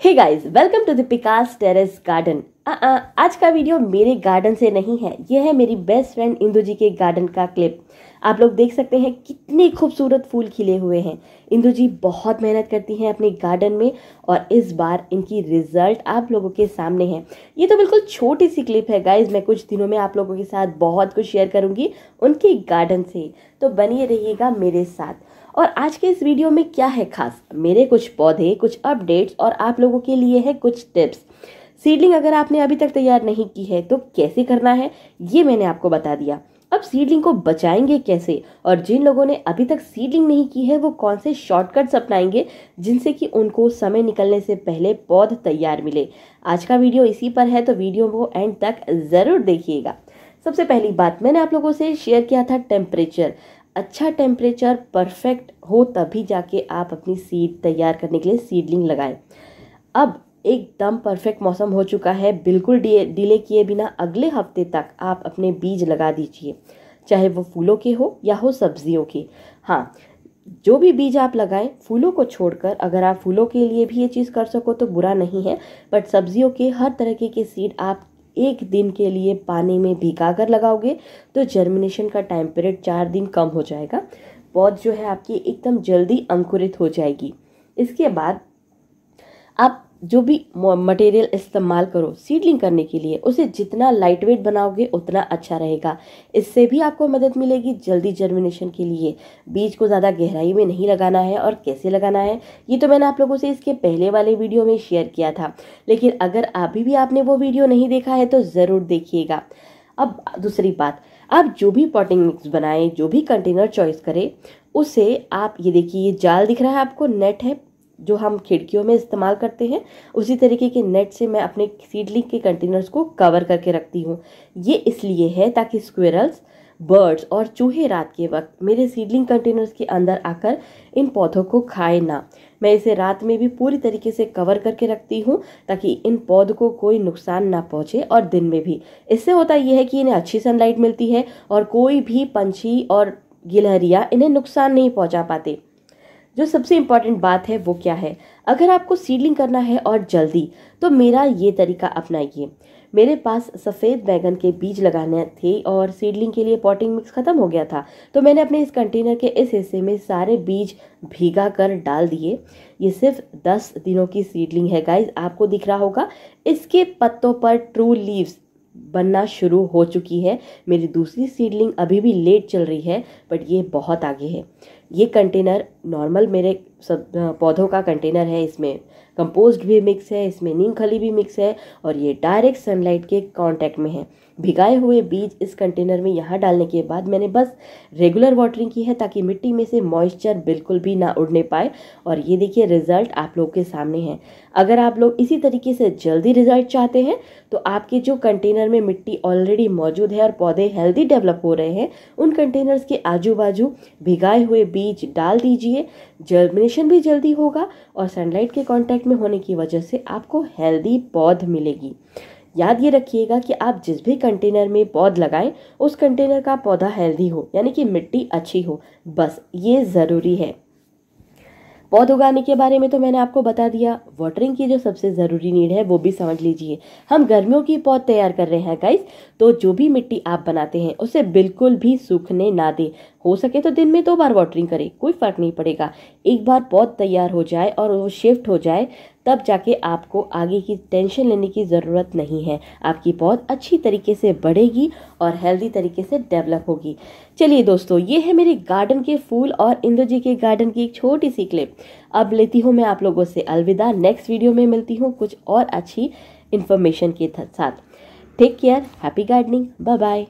Hey guys, welcome to the पिकास terrace garden. आज का वीडियो मेरे गार्डन से नहीं है, यह है मेरी बेस्ट फ्रेंड इंदु जी के गार्डन का क्लिप। आप लोग देख सकते हैं कितने खूबसूरत फूल खिले हुए हैं। इंदु जी बहुत मेहनत करती हैं अपने गार्डन में और इस बार इनकी रिजल्ट आप लोगों के सामने है। ये तो बिल्कुल छोटी सी क्लिप है गाइस, मैं कुछ दिनों में आप लोगों के साथ बहुत कुछ शेयर करूंगी उनके गार्डन से, तो बनिए रहिएगा मेरे साथ। और आज के इस वीडियो में क्या है खास, मेरे कुछ पौधे, कुछ अपडेट्स और आप लोगों के लिए है कुछ टिप्स। सीडलिंग अगर आपने अभी तक तैयार नहीं की है तो कैसे करना है ये मैंने आपको बता दिया। अब सीडलिंग को बचाएंगे कैसे, और जिन लोगों ने अभी तक सीडलिंग नहीं की है वो कौन से शॉर्टकट्स अपनाएंगे जिनसे कि उनको समय निकलने से पहले पौध तैयार मिले। आज का वीडियो इसी पर है, तो वीडियो को एंड तक जरूर देखिएगा। सबसे पहली बात, मैंने आप लोगों से शेयर किया था टेम्परेचर। अच्छा टेम्परेचर परफेक्ट हो तभी जाके आप अपनी सीड तैयार करने के लिए सीडलिंग लगाएं। अब एकदम परफेक्ट मौसम हो चुका है, बिल्कुल डिले किए बिना अगले हफ्ते तक आप अपने बीज लगा दीजिए, चाहे वो फूलों के हो या हो सब्जियों के। हाँ, जो भी बीज आप लगाएं फूलों को छोड़कर, अगर आप फूलों के लिए भी ये चीज़ कर सको तो बुरा नहीं है, बट सब्जियों के हर तरह के सीड आप एक दिन के लिए पानी में भिगा कर लगाओगे तो जर्मिनेशन का टाइम पीरियड 4 दिन कम हो जाएगा। पौध जो है आपकी एकदम जल्दी अंकुरित हो जाएगी। इसके बाद आप जो भी मटेरियल इस्तेमाल करो सीडलिंग करने के लिए, उसे जितना लाइट वेट बनाओगे उतना अच्छा रहेगा। इससे भी आपको मदद मिलेगी जल्दी जर्मिनेशन के लिए। बीज को ज़्यादा गहराई में नहीं लगाना है, और कैसे लगाना है ये तो मैंने आप लोगों से इसके पहले वाले वीडियो में शेयर किया था, लेकिन अगर अभी भी आपने वो वीडियो नहीं देखा है तो ज़रूर देखिएगा। अब दूसरी बात, आप जो भी पॉटिंग मिक्स बनाएं, जो भी कंटेनर चॉइस करें, उसे आप ये देखिए, ये जाल दिख रहा है आपको, नेट है जो हम खिड़कियों में इस्तेमाल करते हैं, उसी तरीके के नेट से मैं अपने सीडलिंग के कंटेनर्स को कवर करके रखती हूँ। ये इसलिए है ताकि स्क्विरल्स, बर्ड्स और चूहे रात के वक्त मेरे सीडलिंग कंटेनर्स के अंदर आकर इन पौधों को खाए ना। मैं इसे रात में भी पूरी तरीके से कवर करके रखती हूँ ताकि इन पौधों को कोई नुकसान ना पहुँचे, और दिन में भी। इससे होता यह है कि इन्हें अच्छी सनलाइट मिलती है और कोई भी पंछी और गिलहरियाँ इन्हें नुकसान नहीं पहुँचा पाते। जो सबसे इम्पॉर्टेंट बात है वो क्या है, अगर आपको सीडलिंग करना है और जल्दी, तो मेरा ये तरीका अपनाइए। मेरे पास सफ़ेद बैगन के बीज लगाने थे और सीडलिंग के लिए पॉटिंग मिक्स ख़त्म हो गया था, तो मैंने अपने इस कंटेनर के इस हिस्से में सारे बीज भीगा कर डाल दिए। ये सिर्फ 10 दिनों की सीडलिंग है गाइज, आपको दिख रहा होगा इसके पत्तों पर ट्रू लीव्स बनना शुरू हो चुकी है। मेरी दूसरी सीडलिंग अभी भी लेट चल रही है, बट ये बहुत आगे है। ये कंटेनर नॉर्मल मेरे सब पौधों का कंटेनर है, इसमें कंपोस्ट भी मिक्स है, इसमें नीम खली भी मिक्स है, और ये डायरेक्ट सनलाइट के कांटेक्ट में है। भिगाए हुए बीज इस कंटेनर में यहाँ डालने के बाद मैंने बस रेगुलर वाटरिंग की है ताकि मिट्टी में से मॉइस्चर बिल्कुल भी ना उड़ने पाए। और ये देखिए रिजल्ट आप लोग के सामने है। अगर आप लोग इसी तरीके से जल्दी रिजल्ट चाहते हैं तो आपके जो कंटेनर में मिट्टी ऑलरेडी मौजूद है और पौधे हेल्दी डेवलप हो रहे हैं, उन कंटेनर्स के आजू बाजू भिगाए हुए बीज डाल दीजिए। जर्मिनेशन भी जल्दी होगा और सनलाइट के कांटेक्ट में होने की वजह से आपको हेल्दी पौध मिलेगी। याद ये रखिएगा कि आप जिस भी कंटेनर में पौध लगाएं उस कंटेनर का पौधा हेल्दी हो, यानी कि मिट्टी अच्छी हो, बस ये ज़रूरी है। पौध उगाने के बारे में तो मैंने आपको बता दिया। वाटरिंग की जो सबसे ज़रूरी नीड है वो भी समझ लीजिए। हम गर्मियों की पौध तैयार कर रहे हैं गाइस, तो जो भी मिट्टी आप बनाते हैं उसे बिल्कुल भी सूखने ना दें। हो सके तो दिन में 2 बार वाटरिंग करें, कोई फ़र्क नहीं पड़ेगा। एक बार पौध तैयार हो जाए और वो शिफ्ट हो जाए तब जाके आपको आगे की टेंशन लेने की ज़रूरत नहीं है। आपकी पौध अच्छी तरीके से बढ़ेगी और हेल्दी तरीके से डेवलप होगी। चलिए दोस्तों, ये है मेरे गार्डन के फूल और इंदु जी के गार्डन की एक छोटी सी क्लिप। अब लेती हूँ मैं आप लोगों से अलविदा। नेक्स्ट वीडियो में मिलती हूँ कुछ और अच्छी इन्फॉर्मेशन के साथ। Take care, happy gardening, bye bye.